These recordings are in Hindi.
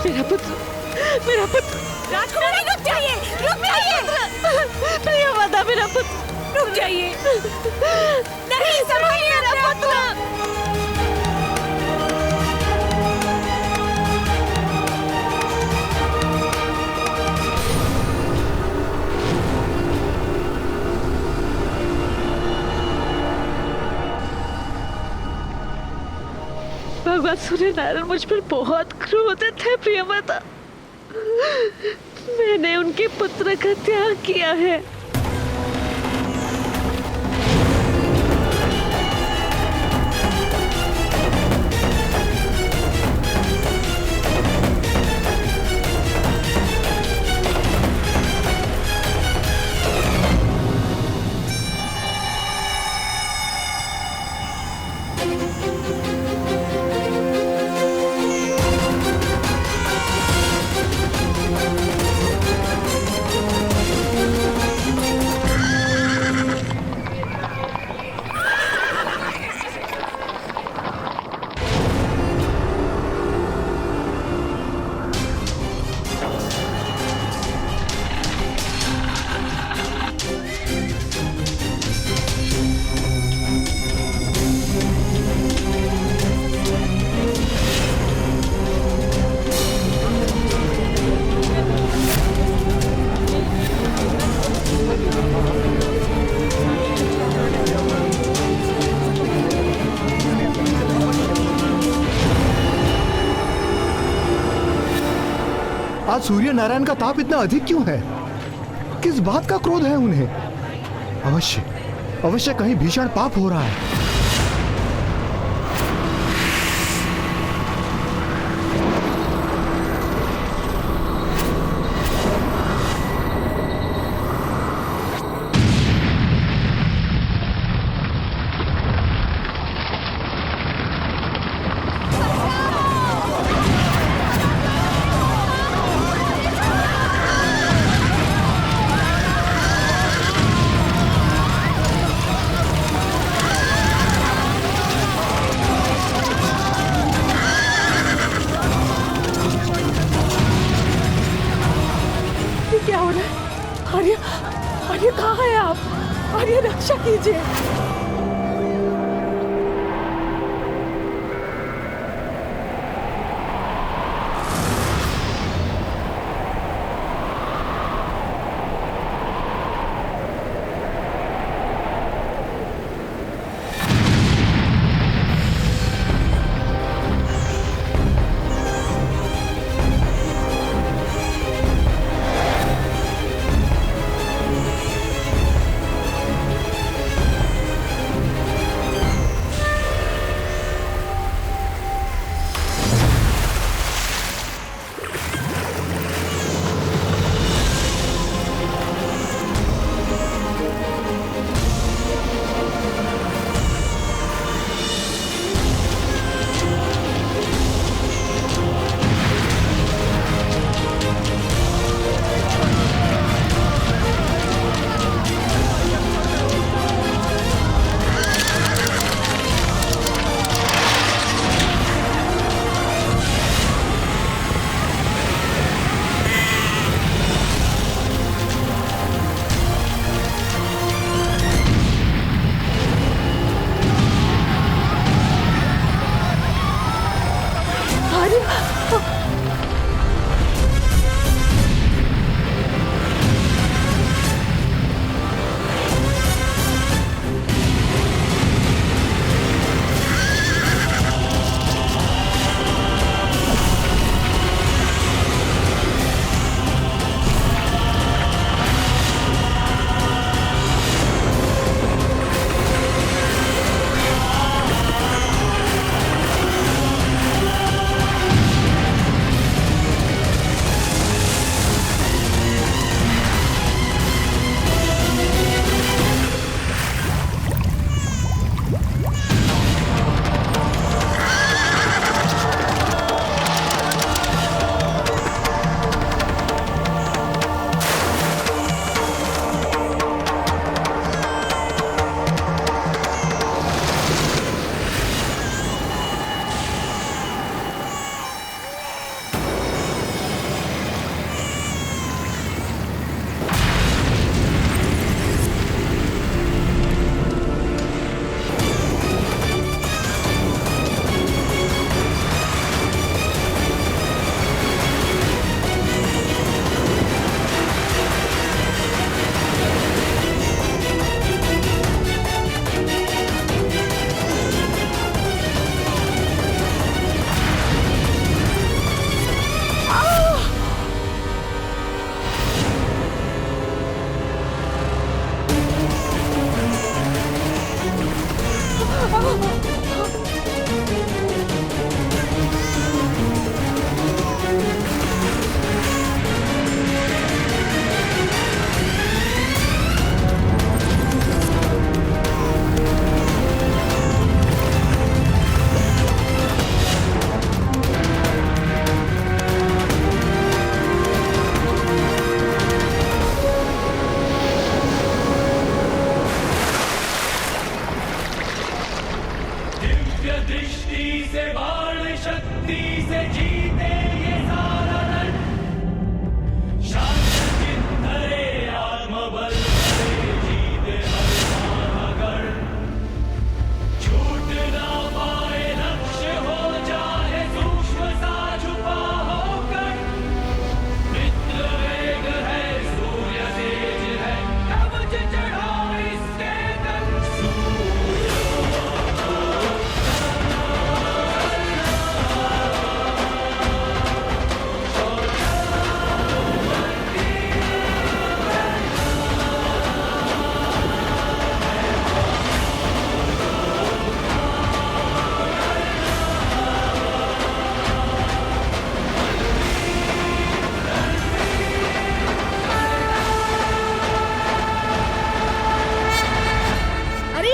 मेरा पुत्र, मेरा पुत्र। राजकुमारी रुक जाइए, रुक जाइए। प्रियव्रता मेरा पुत्र, रुक जाइए। नहीं, संभालिए मेरा पुत्र। भगवान सूर्य नारायण मुझ पर बहुत क्रोधित है प्रियव्रता। मैंने उनके पुत्र का त्याग किया है। आज सूर्य नारायण का ताप इतना अधिक क्यों है? किस बात का क्रोध है उन्हें? अवश्य अवश्य कहीं भीषण पाप हो रहा है। क्या हो रहा है? आर्य, आर्य कहाँ है आप? आर्य रक्षा कीजिए।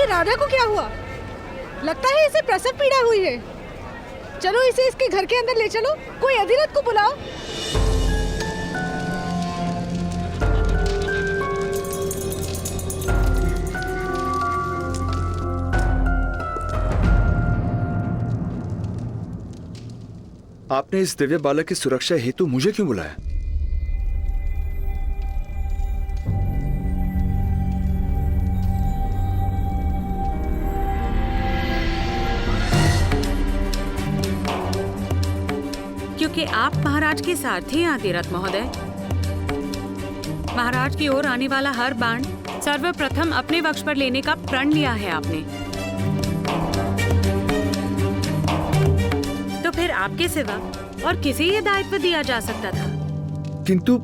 राधा को क्या हुआ? लगता है इसे प्रसव पीड़ा हुई है। चलो इसे इसके घर के अंदर ले चलो। कोई अधिरथ को बुलाओ। आपने इस दिव्य बालक की सुरक्षा हेतु मुझे क्यों बुलाया? क्योंकि आप महाराज के सारथी हैं अधिरथ महोदय। महाराज की ओर आने वाला हर बाण सर्वप्रथम अपने वक्ष पर लेने का प्रण लिया है आपने। तो फिर आपके सिवा और किसे ये दायित्व दिया जा सकता था? किंतु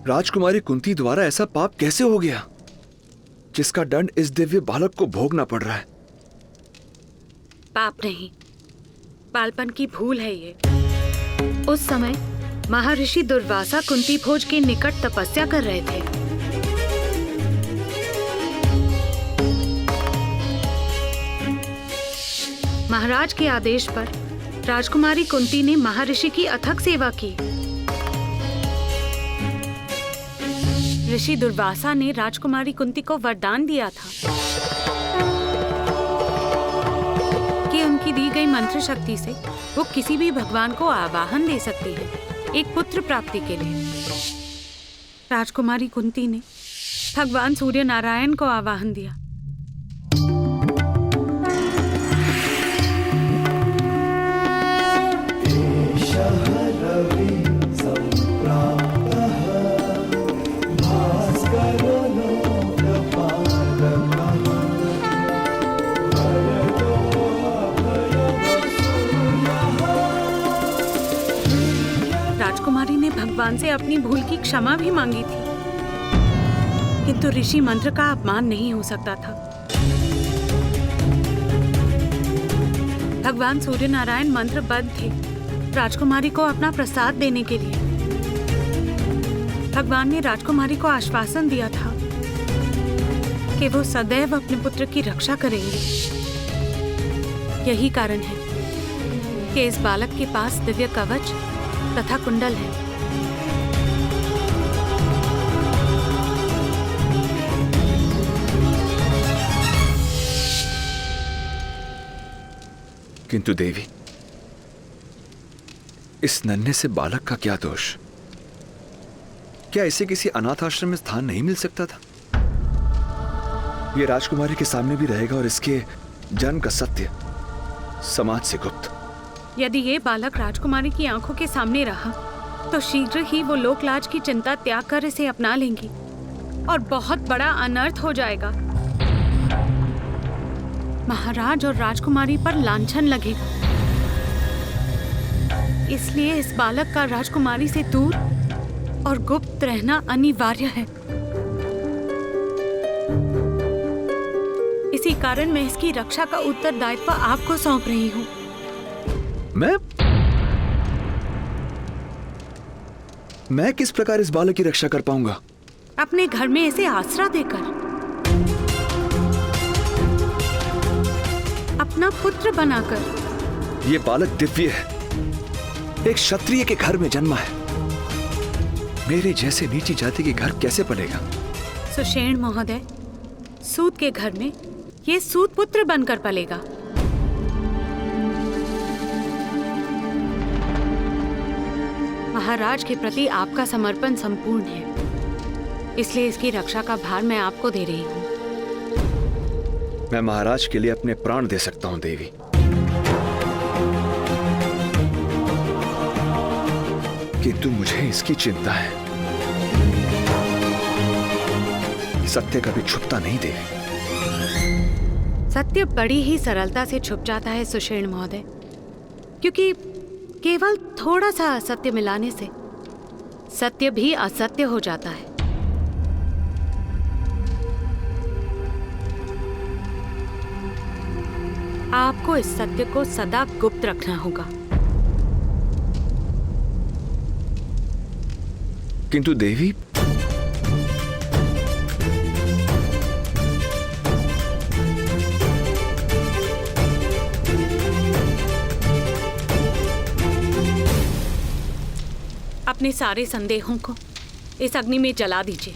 राजकुमारी कुंती द्वारा ऐसा पाप कैसे हो गया जिसका दंड इस दिव्य बालक को भोगना पड़ रहा है? पाप नहीं, बालपन की भूल है ये। उस समय महर्षि दुर्वासा कुंती भोज के निकट तपस्या कर रहे थे। महाराज के आदेश पर राजकुमारी कुंती ने महर्षि की अथक सेवा की। ऋषि दुर्वासा ने राजकुमारी कुंती को वरदान दिया था कि उनकी दी गई मंत्र शक्ति से वो किसी भी भगवान को आवाहन दे सकती है एक पुत्र प्राप्ति के लिए। राजकुमारी कुंती ने भगवान सूर्य नारायण को आवाहन दिया। राजकुमारी ने भगवान से अपनी भूल की क्षमा भी मांगी थी, किंतु ऋषि मंत्र का अपमान नहीं हो सकता था। भगवान सूर्य नारायण मंत्रबद्ध थे राजकुमारी को अपना प्रसाद देने के लिए। भगवान ने राजकुमारी को आश्वासन दिया था कि वो सदैव अपने पुत्र की रक्षा करेंगे। यही कारण है कि इस बालक के पास दिव्य कवच तथा कुंडल है। किंतु देवी, इस नन्हे से बालक का क्या दोष? क्या इसे किसी अनाथ आश्रम में स्थान नहीं मिल सकता था? यह राजकुमारी के सामने भी रहेगा और इसके जन्म का सत्य समाज से गुप्त। यदि ये बालक राजकुमारी की आंखों के सामने रहा तो शीघ्र ही वो लोकलाज की चिंता त्याग कर इसे अपना लेंगी और बहुत बड़ा अनर्थ हो जाएगा। महाराज और राजकुमारी पर लांछन लगेगा। इसलिए इस बालक का राजकुमारी से दूर और गुप्त रहना अनिवार्य है। इसी कारण मैं इसकी रक्षा का उत्तरदायित्व आपको सौंप रही हूँ। मैं किस प्रकार इस बालक की रक्षा कर पाऊंगा? अपने घर में इसे आसरा देकर, अपना पुत्र बनाकर। ये बालक दिव्य है, एक क्षत्रिय के घर में जन्मा है। मेरे जैसे नीची जाति के घर कैसे पलेगा? सुषेण महोदय, सूत के घर में ये सूत पुत्र बनकर पलेगा। महाराज के प्रति आपका समर्पण संपूर्ण है, इसलिए इसकी रक्षा का भार मैं आपको दे रही हूँ। मैं महाराज के लिए अपने प्राण दे सकता हूं देवी, किंतु मुझे इसकी चिंता है। सत्य कभी छुपता नहीं देवी। सत्य बड़ी ही सरलता से छुप जाता है सुषेण महोदय, क्योंकि केवल थोड़ा सा असत्य मिलाने से सत्य भी असत्य हो जाता है। आपको इस सत्य को सदा गुप्त रखना होगा। किंतु देवी, अपने सारे संदेहों को इस अग्नि में जला दीजिए।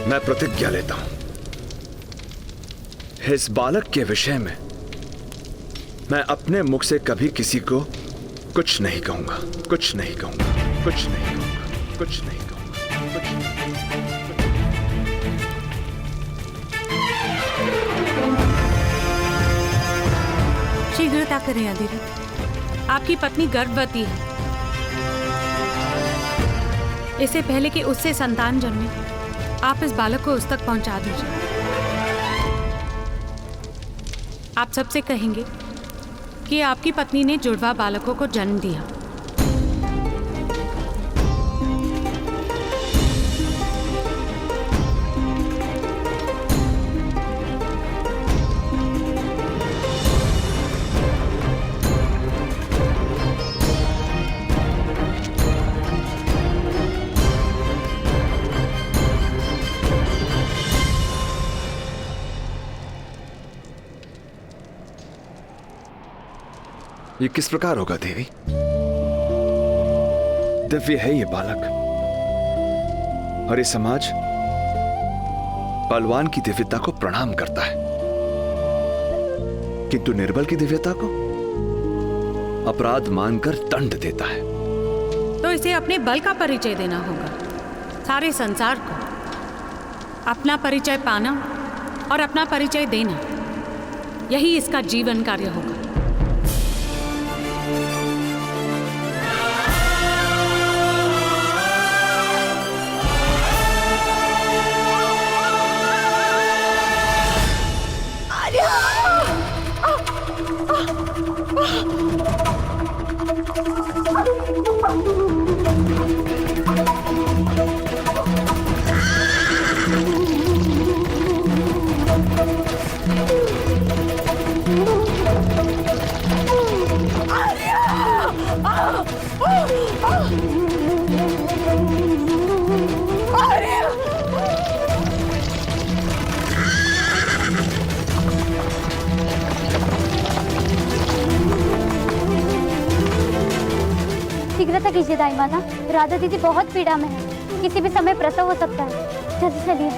मैं प्रतिज्ञा लेता हूं, इस बालक के विषय में मैं अपने मुख से कभी किसी को कुछ नहीं कहूंगा, कुछ नहीं कहूंगा, कुछ नहीं कहूंगा, कुछ नहीं कहूंगा, कुछ नहीं। शीघ्रता करें अधिरथ, आपकी पत्नी गर्भवती है। इससे पहले कि उससे संतान जन्मे, आप इस बालक को उस तक पहुंचा दीजिए। आप सबसे कहेंगे कि आपकी पत्नी ने जुड़वा बालकों को जन्म दिया। ये किस प्रकार होगा देवी? दिव्य है ये बालक, और ये समाज बलवान की दिव्यता को प्रणाम करता है, किंतु निर्बल की दिव्यता को अपराध मानकर दंड देता है। तो इसे अपने बल का परिचय देना होगा। सारे संसार को अपना परिचय पाना और अपना परिचय देना, यही इसका जीवन कार्य होगा। शीघ्रता कीजिए दाई माता, राधा दीदी बहुत पीड़ा में है, किसी भी समय प्रसव हो सकता है। जल्दी चलिए।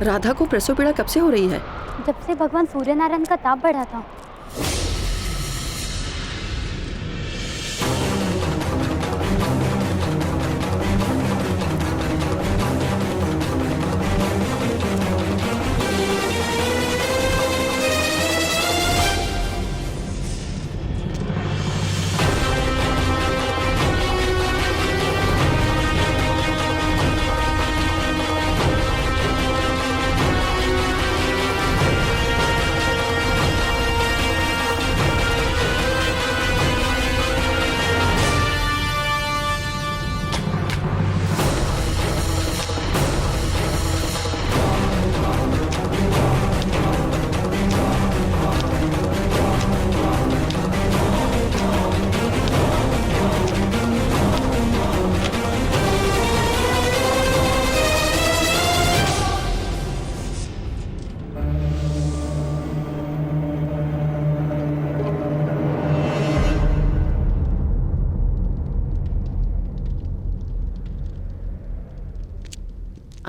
राधा को प्रसव पीड़ा कब से हो रही है? जब से भगवान सूर्य नारायण का ताप बढ़ा था।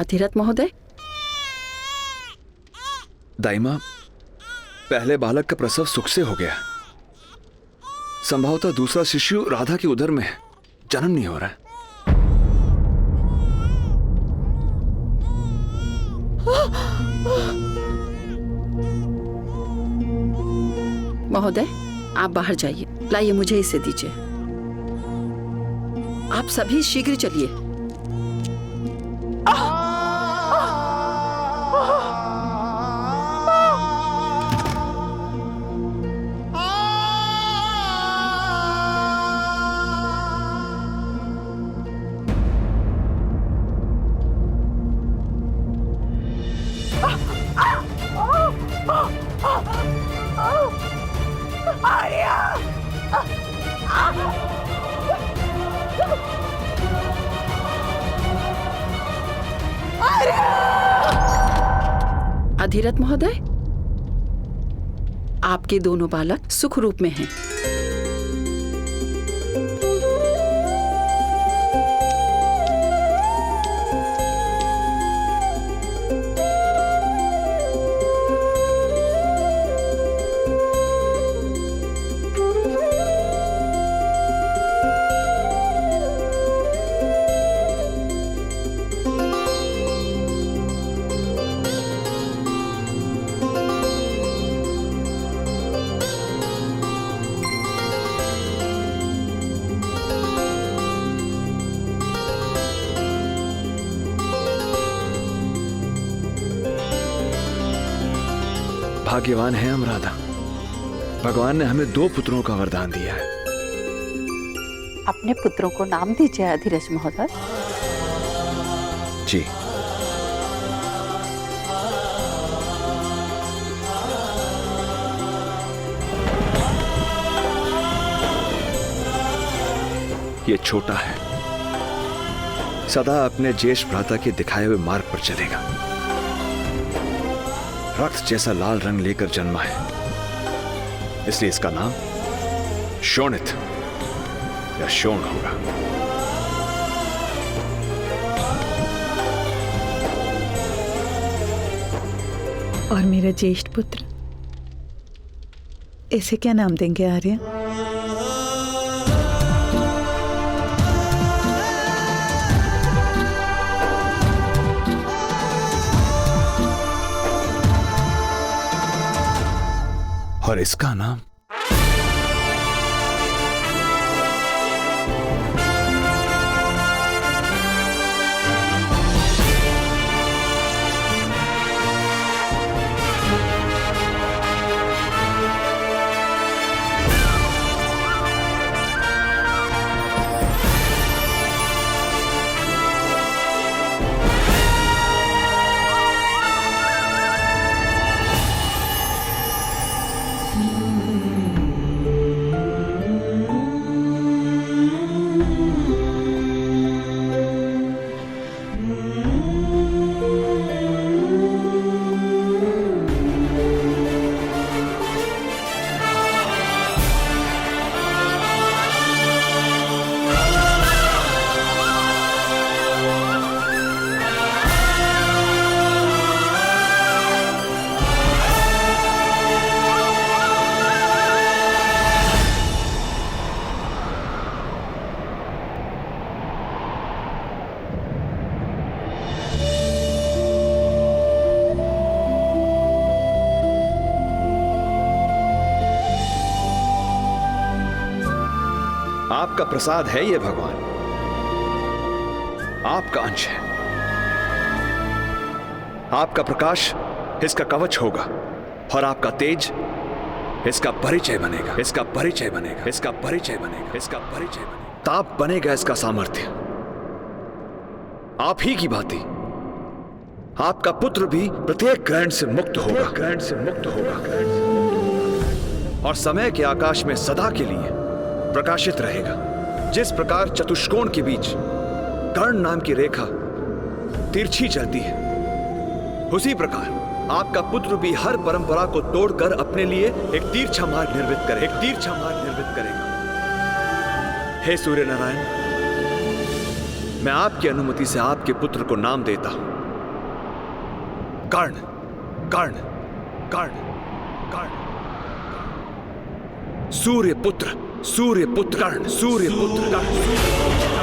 अधिरथ महोदय, दाइमा, पहले बालक का प्रसव सुख से हो गया। संभवतः दूसरा शिशु राधा के उदर में है। जन्म नहीं हो रहा है। महोदय आप बाहर जाइए। लाइए, मुझे इसे दीजिए। आप सभी शीघ्र चलिए। अधिरथ महोदय, आपके दोनों बालक सुख रूप में हैं। भाग्यवान है हम राधा। भगवान ने हमें 2 पुत्रों का वरदान दिया है। अपने पुत्रों को नाम दीजिए अधिरथ महोदय। जी। ये छोटा है, सदा अपने ज्येष्ठ भ्राता के दिखाए हुए मार्ग पर चलेगा। रक्त जैसा लाल रंग लेकर जन्मा है, इसलिए इसका नाम शोणित या शोण होगा। और मेरा ज्येष्ठ पुत्र, इसे क्या नाम देंगे आर्य? और इसका नाम आपका प्रसाद है। ये भगवान आपका अंश है। आपका प्रकाश इसका कवच होगा और आपका तेज इसका परिचय बनेगा। इसका परिचय बनेगा। इसका परिचय बनेगा। इसका परिचय बनेगा। ताप बनेगा इसका सामर्थ्य। आप ही की भांति आपका पुत्र भी प्रत्येक ग्रहण से मुक्त होगा। ग्रहण से मुक्त होगा। और समय के आकाश में सदा के लिए प्रकाशित रहेगा। जिस प्रकार चतुष्कोण के बीच कर्ण नाम की रेखा तिरछी चलती है, उसी प्रकार आपका पुत्र भी हर परंपरा को तोड़कर अपने लिए एक तिरछा मार्ग निर्मित करे। एक तिरछा मार्ग निर्मित करेगा। हे सूर्य नारायण, मैं आपकी अनुमति से आपके पुत्र को नाम देता हूं। कर्ण कर्ण कर्ण कर्ण सूर्य पुत्र कर्ण सूर्य पुत्र कर्ण